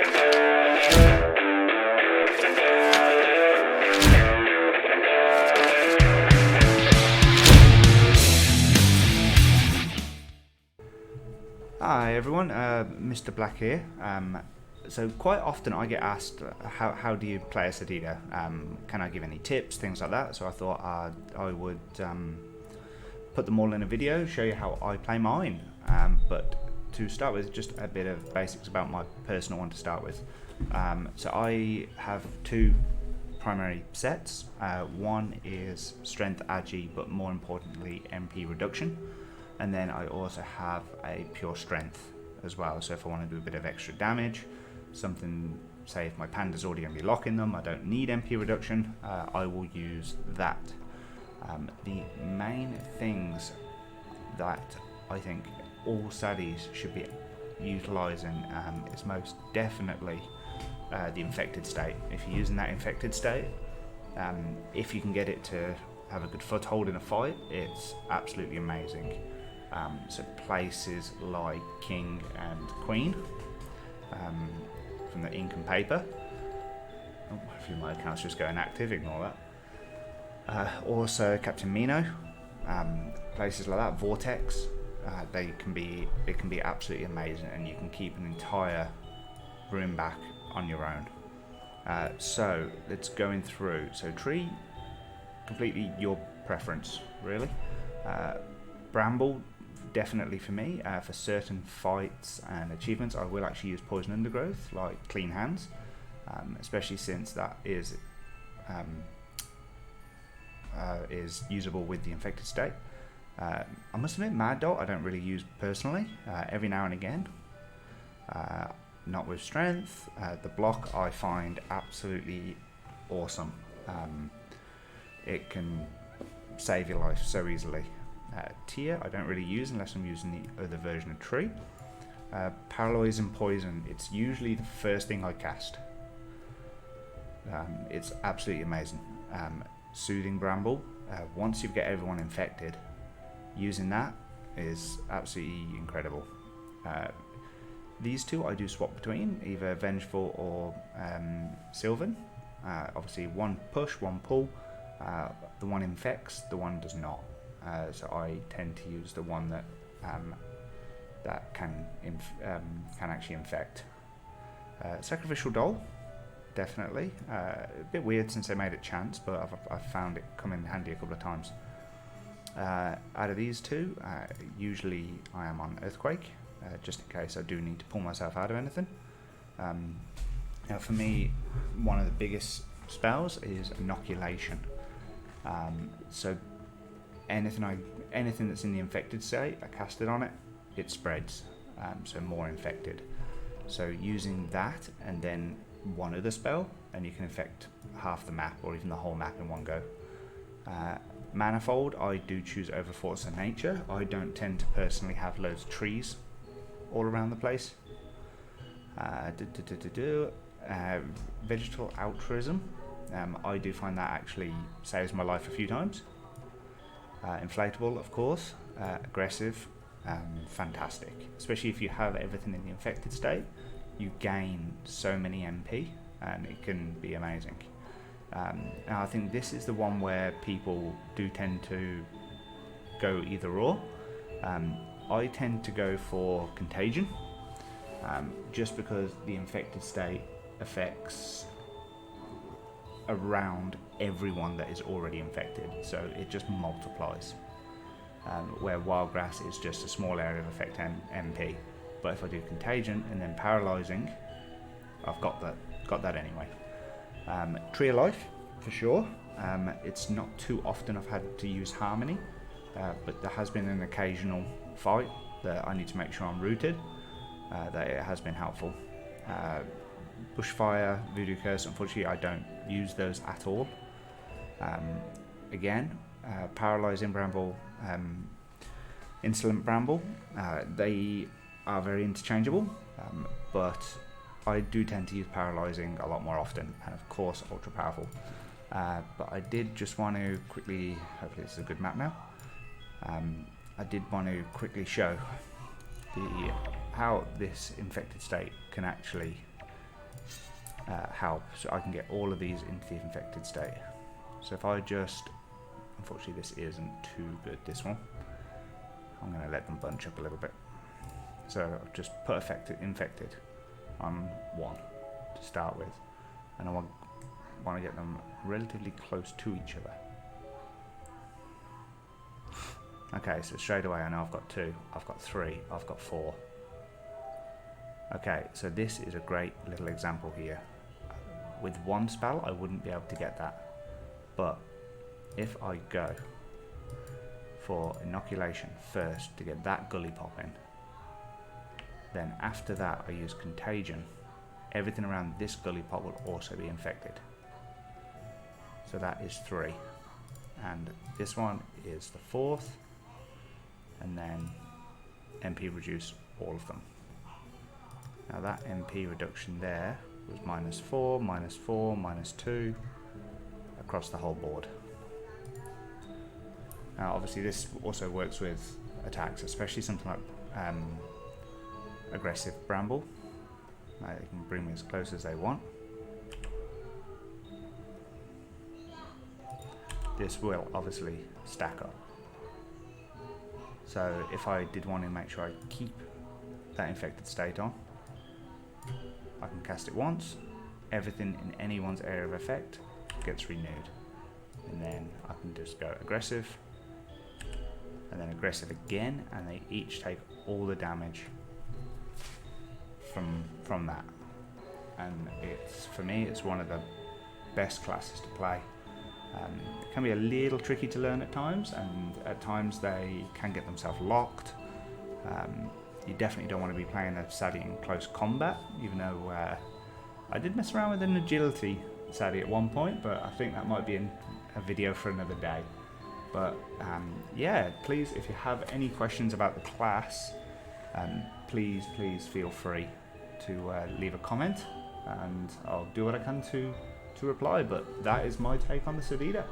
Hi everyone, Mr. Black here. So quite often I get asked, how do you play a Sadida? Can I give any tips, things like that? So I thought I would put them all in a video, show you how I play mine. But to start with, just a bit of basics about my personal one to start with. So I have two primary sets. One is strength agi, but more importantly MP reduction. And then I also have a pure strength as well. So if I want to do a bit of extra damage, something, say if my panda's already going to be locking them, I don't need MP reduction, I will use that. The main things that I think all Saddies should be utilising is most definitely the infected state. If you're using that infected state, if you can get it to have a good foothold in a fight, it's absolutely amazing. So places like King and Queen from the ink and paper. Oh, a few of my accounts just go inactive, ignore that. Also Captain Mino, places like that, Vortex, it can be absolutely amazing, and you can keep an entire room back on your own. So let's go through. So tree, completely your preference really. Bramble, definitely for me. For certain fights and achievements, I will actually use Poison Undergrowth, like Clean Hands, especially since that is usable with the infected state. I must admit, Mad Dot I don't really use personally. Every now and again, not with strength. The block I find absolutely awesome. It can save your life so easily. Tear I don't really use unless I'm using the other version of Tree. Paralyze and Poison, it's usually the first thing I cast. It's absolutely amazing. Soothing Bramble, once you get everyone infected, using that is absolutely incredible. These two I do swap between, either Vengeful or Sylvan. Obviously one push, one pull. The one infects, the one does not. So I tend to use the one that can actually infect. Sacrificial Doll, definitely. A bit weird since they made it chance, but I've found it come in handy a couple of times. Out of these two, usually I am on Earthquake, just in case I do need to pull myself out of anything. Now for me, one of the biggest spells is Inoculation. So anything that's in the infected state, I cast it on it, it spreads, so more infected. So using that and then one other spell, and you can infect half the map or even the whole map in one go. Manifold, I do choose over Force of Nature. I don't tend to personally have loads of trees all around the place. Vegetal Altruism, I do find that actually saves my life a few times. Inflatable, of course, aggressive, fantastic. Especially if you have everything in the infected state, you gain so many MP, and it can be amazing. Now I think this is the one where people do tend to go either or. I tend to go for Contagion, just because the infected state affects around everyone that is already infected, so it just multiplies. Where Wildgrass is just a small area of effect MP, but if I do Contagion and then Paralysing, I've got that anyway. Tree of Life, for sure. It's not too often I've had to use Harmony, but there has been an occasional fight that I need to make sure I'm rooted, that it has been helpful. Bushfire, Voodoo Curse, unfortunately I don't use those at all. Again, Paralysing Bramble, Insolent Bramble, they are very interchangeable, but I do tend to use Paralysing a lot more often, and of course Ultra Powerful. But I did just want to quickly, hopefully this is a good map now, I did want to quickly show how this infected state can actually help, so I can get all of these into the infected state. So if I just, unfortunately this isn't too good, this one. I'm going to let them bunch up a little bit. So I've just put infected on 1 to start with, and I want to get them relatively close to each other. Okay, so straight away I know I've got 2, I've got 3, I've got 4. Okay, so this is a great little example here. With 1 spell I wouldn't be able to get that, but if I go for inoculation first to get that gully pop in, then after that I use contagion, everything around this gully pop will also be infected. So that is 3, and this one is the 4th, and then MP reduce all of them. Now that MP reduction there was -4, -4, -2 across the whole board. Now obviously this also works with attacks, especially something like aggressive bramble. Now they can bring me as close as they want. This will obviously stack up. So if I did want to make sure I keep that infected state on, I can cast it once, everything in anyone's area of effect gets renewed, and then I can just go aggressive, and then aggressive again, and they each take all the damage from that. And it's, for me, it's one of the best classes to play. It can be a little tricky to learn at times, and at times they can get themselves locked. You definitely don't want to be playing a Sadie in close combat, even though I did mess around with an agility Sadie at one point, but I think that might be in a video for another day. But yeah, please, if you have any questions about the class, please feel free to leave a comment, and I'll do what I can to reply. But that is my take on the Sadida.